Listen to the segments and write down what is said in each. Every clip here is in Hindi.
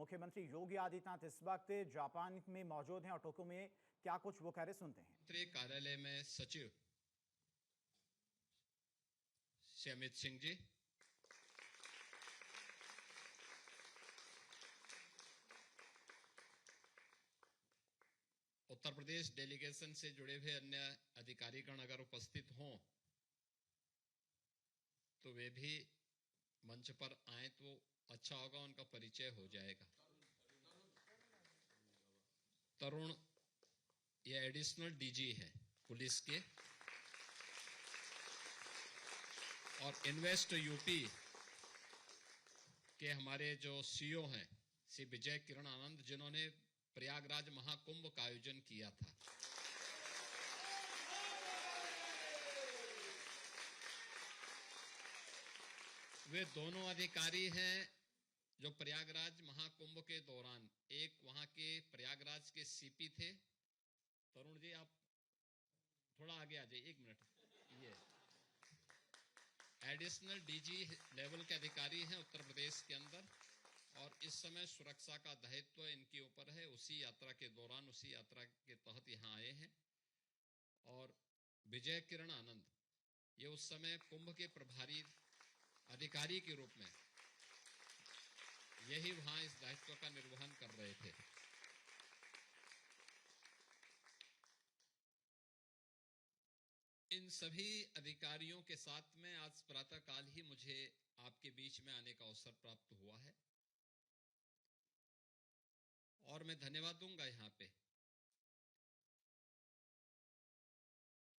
मुख्यमंत्री योगी आदित्यनाथ इस वक्त जापान में मौजूद हैं और टोक्यो में क्या कुछ वो कह रहे सुनते हैं। कार्यालय में सचिव श्री अमित सिंह जी, उत्तर प्रदेश डेलीगेशन से जुड़े हुए अन्य अधिकारीगण अगर उपस्थित हों तो वे भी मंच पर आए तो अच्छा होगा, उनका परिचय हो जाएगा। तरुण ये एडिशनल डीजी है पुलिस के और इन्वेस्ट यूपी के हमारे जो सीईओ हैं श्री विजय किरण आनंद, जिन्होंने प्रयागराज महाकुंभ का आयोजन किया था। वे दोनों अधिकारी हैं जो प्रयागराज महाकुंभ के दौरान, एक वहां के प्रयागराज के सीपी थे। तरुण जी आप थोड़ा आगे आ जाइए, 1 मिनट। ये एडिशनल डीजी लेवल के अधिकारी हैं उत्तर प्रदेश के अंदर और इस समय सुरक्षा का दायित्व इनके ऊपर है। उसी यात्रा के दौरान, उसी यात्रा के तहत यहां आए हैं। और विजय किरण आनंद ये उस समय कुंभ के प्रभारी अधिकारी के रूप में यही वहां इस दायित्व का निर्वहन कर रहे थे। इन सभी अधिकारियों के साथ में आज प्रातःकाल ही मुझे आपके बीच में आने का अवसर प्राप्त हुआ है और मैं धन्यवाद दूंगा यहां पे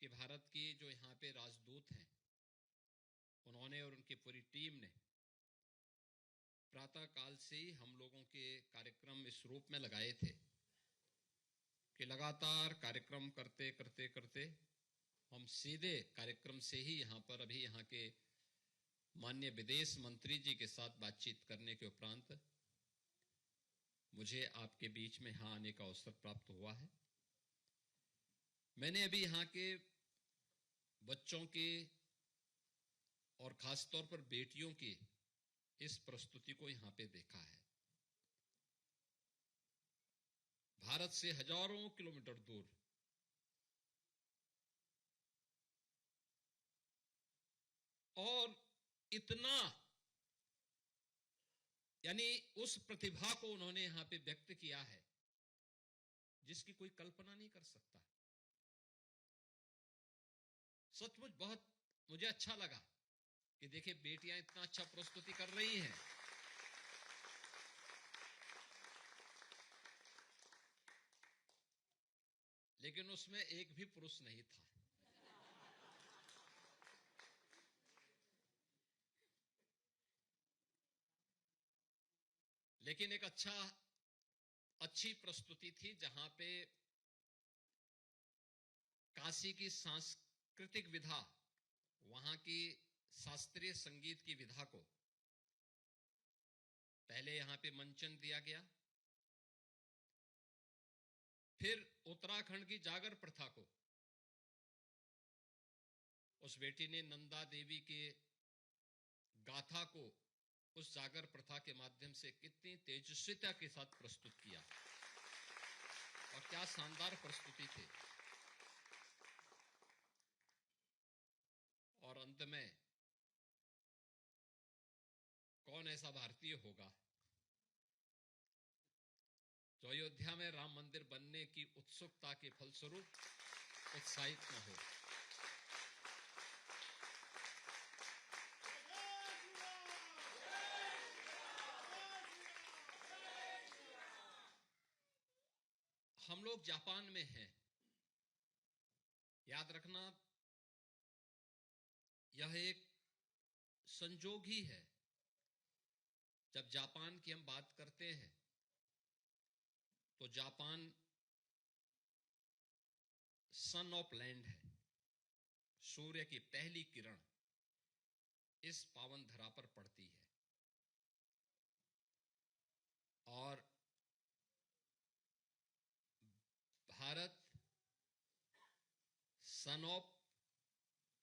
कि भारत की जो यहां पे राजदूत हैं उन्होंने और उनकी पूरी टीम ने प्रातःकाल से ही हम लोगों के कार्यक्रम इस रूप में लगाए थे कि लगातार कार्यक्रम करते करते करते हम सीधे कार्यक्रम से ही यहां पर अभी यहां के माननीय विदेश मंत्री जी के साथ बातचीत करने के उपरांत मुझे आपके बीच में यहां आने का अवसर प्राप्त हुआ है। मैंने अभी यहां के बच्चों के और खासतौर पर बेटियों की इस प्रस्तुति को यहां पे देखा है। भारत से हजारों किलोमीटर दूर और इतना, यानी उस प्रतिभा को उन्होंने यहां पे व्यक्त किया है जिसकी कोई कल्पना नहीं कर सकता। सचमुच बहुत मुझे अच्छा लगा कि देखिए बेटियां इतना अच्छा प्रस्तुति कर रही हैं। लेकिन उसमें एक भी पुरुष नहीं था। लेकिन एक अच्छी प्रस्तुति थी जहां पे काशी की सांस्कृतिक विधा, वहां की शास्त्रीय संगीत की विधा को पहले यहां पे मंचन दिया गया, फिर उत्तराखंड की जागर प्रथा को उस बेटी ने नंदा देवी के गाथा को उस जागर प्रथा के माध्यम से कितनी तेजस्विता के साथ प्रस्तुत किया और क्या शानदार प्रस्तुति थी। और अंत में कौन ऐसा भारतीय होगा जो अयोध्या में राम मंदिर बनने की उत्सुकता के फलस्वरूप उत्साहित न हो। हम लोग जापान में हैं, याद रखना यह एक संजोग ही है। जब जापान की हम बात करते हैं तो जापान सन ऑफ लैंड है। सूर्य की पहली किरण इस पावन धरा पर पड़ती है और भारत सन ऑफ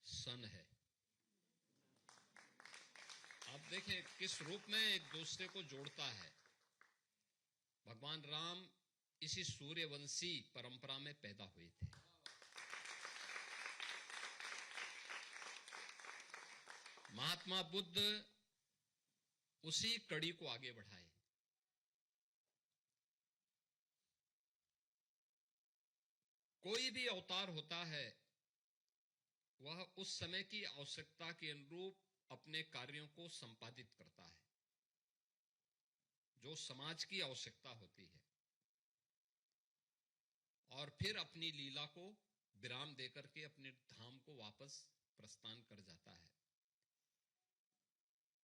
सन है। आप देखें किस रूप में एक दूसरे को जोड़ता है। भगवान राम इसी सूर्यवंशी परंपरा में पैदा हुए थे। महात्मा बुद्ध उसी कड़ी को आगे बढ़ाए। कोई भी अवतार होता है वह उस समय की आवश्यकता के अनुरूप अपने कार्यों को संपादित करता है, जो समाज की आवश्यकता होती है, और फिर अपनी लीला को विराम देकर के अपने धाम को वापस प्रस्थान कर जाता है।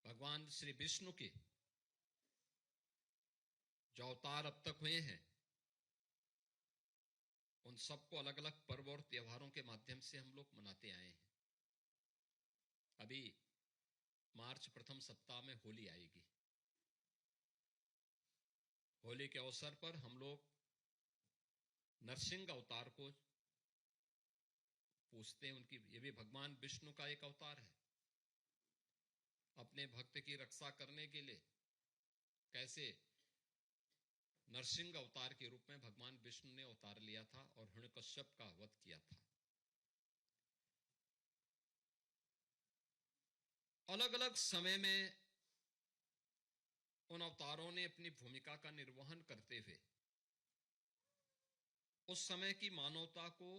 भगवान श्री विष्णु के जो अवतार अब तक हुए हैं उन सबको अलग अलग पर्व और त्योहारों के माध्यम से हम लोग मनाते आए हैं। अभी मार्च प्रथम सप्ताह में होली आएगी। होली के अवसर पर हम लोग नरसिंह अवतार को पूछते हैं। उनकी, ये भी भगवान विष्णु का एक अवतार है। अपने भक्त की रक्षा करने के लिए कैसे नरसिंह अवतार के रूप में भगवान विष्णु ने अवतार लिया था और हिरण्यकश्यप का वध किया था। अलग अलग समय में उन अवतारों ने अपनी भूमिका का निर्वहन करते हुए उस समय की मानवता को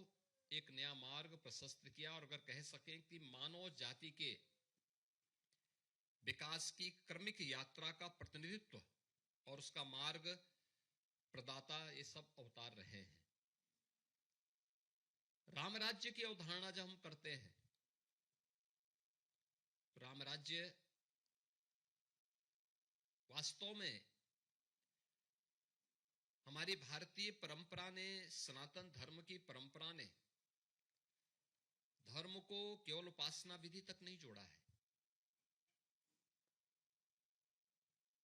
एक नया मार्ग प्रशस्त किया, और अगर कह सकें कि मानव जाति के विकास की क्रमिक यात्रा का प्रतिनिधित्व और उसका मार्ग प्रदाता ये सब अवतार रहे हैं। राम राज्य की अवधारणा जब हम करते हैं तो राम राज्य वास्तव में हमारी भारतीय परंपरा ने, सनातन धर्म की परंपरा ने धर्म को केवल उपासना विधि तक नहीं जोड़ा है,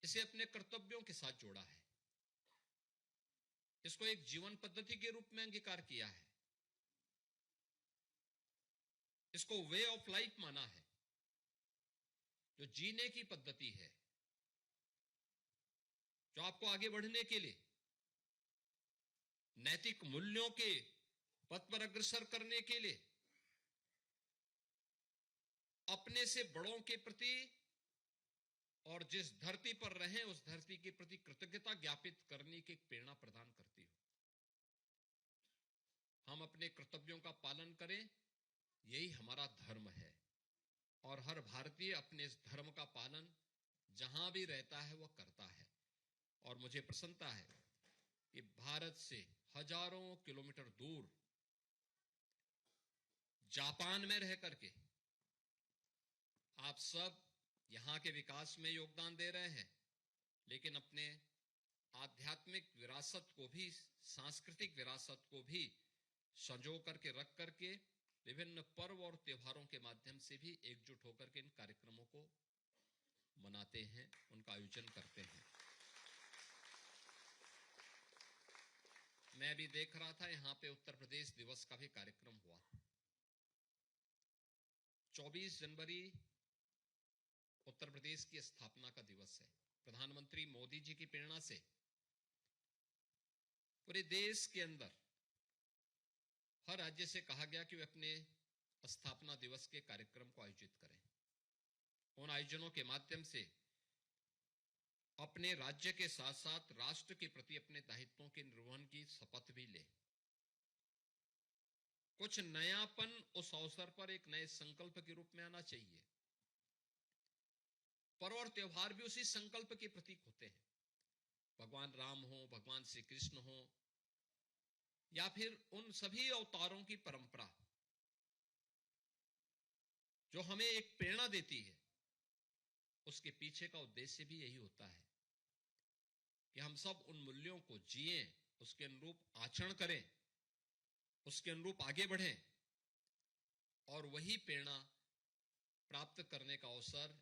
इसे अपने कर्तव्यों के साथ जोड़ा है, इसको एक जीवन पद्धति के रूप में अंगीकार किया है, इसको वे ऑफ लाइफ माना है, जो जीने की पद्धति है, जो आपको आगे बढ़ने के लिए नैतिक मूल्यों के पथ पर अग्रसर करने के लिए अपने से बड़ों के प्रति और जिस धरती पर रहें उस धरती के प्रति कृतज्ञता ज्ञापित करने की प्रेरणा प्रदान करती हो। हम अपने कर्तव्यों का पालन करें, यही हमारा धर्म है, और हर भारतीय अपने इस धर्म का पालन जहां भी रहता है वह करता है। और मुझे प्रसन्नता है कि भारत से हजारों किलोमीटर दूर जापान में रह करके आप सब यहां के विकास में योगदान दे रहे हैं, लेकिन अपने आध्यात्मिक विरासत को भी, सांस्कृतिक विरासत को भी संजो करके रख करके विभिन्न पर्व और त्योहारों के माध्यम से भी एकजुट होकर के इन कार्यक्रमों को मनाते हैं, उनका आयोजन करते हैं। मैं भी देख रहा था, यहां पे उत्तर प्रदेश दिवस का भी कार्यक्रम हुआ। 24 जनवरी उत्तर प्रदेश की स्थापना का दिवस है। प्रधानमंत्री मोदी जी की प्रेरणा से पूरे देश के अंदर हर राज्य से कहा गया कि वे अपने स्थापना दिवस के कार्यक्रम को आयोजित करें। उन आयोजनों के माध्यम से अपने राज्य के साथ साथ राष्ट्र के प्रति अपने दायित्वों के निर्वहन की शपथ भी ले। कुछ नयापन उस अवसर पर एक नए संकल्प के रूप में आना चाहिए। पर्व और त्योहार भी उसी संकल्प के प्रतीक होते हैं। भगवान राम हो, भगवान श्री कृष्ण हो, या फिर उन सभी अवतारों की परंपरा जो हमें एक प्रेरणा देती है, उसके पीछे का उद्देश्य भी यही होता है कि हम सब उन मूल्यों को जिएं, उसके अनुरूप आचरण करें, उसके अनुरूप आगे बढ़ें, और वही प्रेरणा प्राप्त करने का अवसर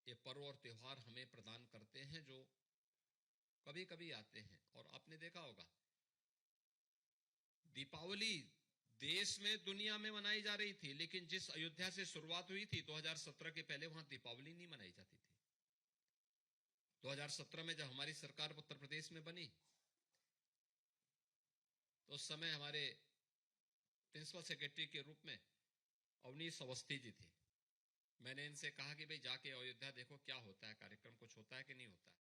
ये पर्व और त्योहार हमें प्रदान करते हैं, जो कभी कभी आते हैं। और आपने देखा होगा दीपावली देश में, दुनिया में मनाई जा रही थी, लेकिन जिस अयोध्या से शुरुआत हुई थी 2017 के पहले वहां दीपावली नहीं मनाई जाती थी। 2017 में जब हमारी सरकार उत्तर प्रदेश में बनी तो उस समय हमारे प्रिंसिपल सेक्रेटरी के रूप में अवनीश अवस्थी जी थे। मैंने इनसे कहा कि भाई जाके अयोध्या देखो क्या होता है, कार्यक्रम कुछ होता है कि नहीं होता है।